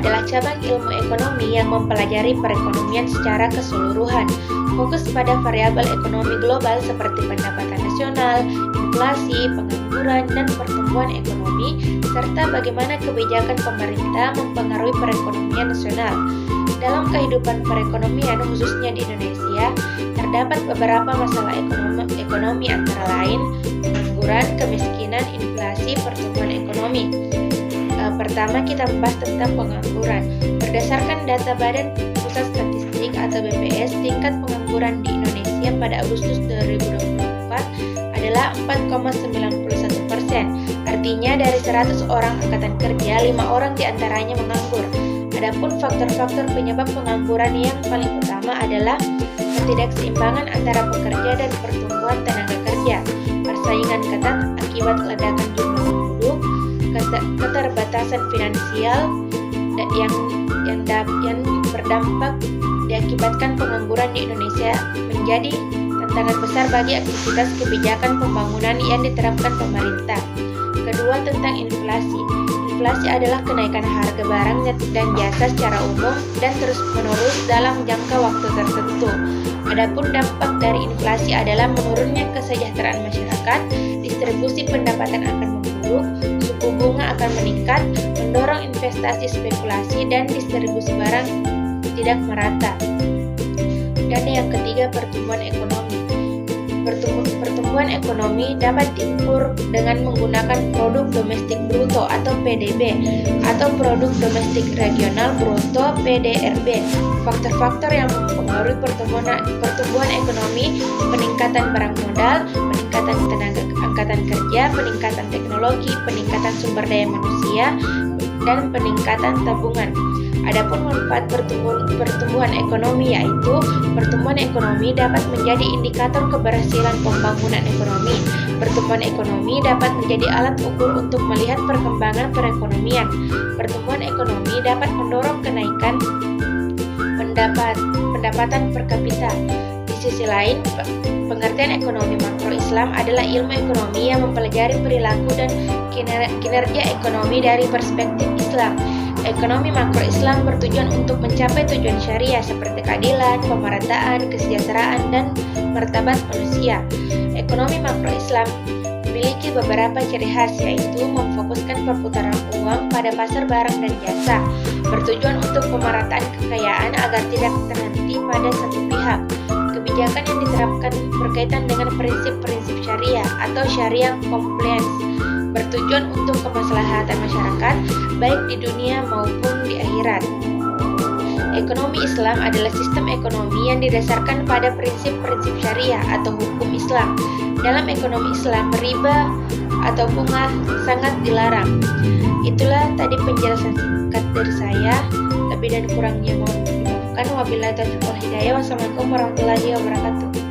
adalah cabang ilmu ekonomi yang mempelajari perekonomian secara keseluruhan, fokus pada variabel ekonomi global seperti pendapatan nasional, inflasi, pengangguran, dan pertumbuhan ekonomi, serta bagaimana kebijakan pemerintah mempengaruhi perekonomian nasional. Dalam kehidupan perekonomian, khususnya di Indonesia, terdapat beberapa masalah ekonomi antara lain pengangguran, kemiskinan, inflasi, pertumbuhan ekonomi. Pertama, kita membahas tentang pengangguran. Berdasarkan data Badan Pusat Statistik atau BPS, tingkat pengangguran di Indonesia pada Agustus 2024 adalah 4,91%. Artinya dari 100 orang angkatan kerja, 5 orang diantaranya menganggur. Adapun faktor-faktor penyebab pengangguran yang paling utama adalah ketidakseimbangan antara pekerja dan pertumbuhan tenaga kerja, persaingan ketat akibat ledakan jumlah penduduk, keterbatasan finansial yang berdampak diakibatkan pengangguran di Indonesia menjadi tantangan besar bagi aktivitas kebijakan pembangunan yang diterapkan pemerintah. Kedua, tentang inflasi. Inflasi adalah kenaikan harga barang dan jasa secara umum dan terus-menerus dalam jangka waktu tertentu. Adapun dampak dari inflasi adalah menurunnya kesejahteraan masyarakat, distribusi pendapatan akan memburuk, suku bunga akan meningkat, mendorong investasi spekulasi dan distribusi barang tidak merata. Dan yang ketiga, pertumbuhan ekonomi. Pertumbuhan ekonomi dapat diukur dengan menggunakan produk domestik bruto atau PDB atau produk domestik regional bruto PDRB. Faktor-faktor yang mempengaruhi pertumbuhan ekonomi: peningkatan barang modal, peningkatan tenaga angkatan kerja, peningkatan teknologi, peningkatan sumber daya manusia, dan peningkatan tabungan. Adapun manfaat pertumbuhan ekonomi yaitu pertumbuhan ekonomi dapat menjadi indikator keberhasilan pembangunan ekonomi. Pertumbuhan ekonomi dapat menjadi alat ukur untuk melihat perkembangan perekonomian. Pertumbuhan ekonomi dapat mendorong kenaikan pendapatan per kapita. Di sisi lain, pengertian ekonomi makro Islam adalah ilmu ekonomi yang mempelajari perilaku dan kinerja ekonomi dari perspektif Islam. Ekonomi makro Islam bertujuan untuk mencapai tujuan syariah seperti keadilan, pemerataan, kesejahteraan, dan martabat manusia. Ekonomi makro Islam memiliki beberapa ciri khas, yaitu memfokuskan perputaran uang pada pasar barang dan jasa, bertujuan untuk pemerataan kekayaan agar tidak terhenti pada satu pihak. Kebijakan yang diterapkan berkaitan dengan prinsip-prinsip syariah atau syariah compliance, bertujuan untuk kemaslahatan masyarakat baik di dunia maupun di akhirat. Ekonomi Islam adalah sistem ekonomi yang didasarkan pada prinsip-prinsip syariah atau hukum Islam. Dalam ekonomi Islam, riba atau bunga sangat dilarang. Itulah tadi penjelasan singkat dari saya. Lebih dan kurangnya mohon dimaafkan. Wabillahi taufiq wal hidayah. Wassalamualaikum warahmatullahi wabarakatuh.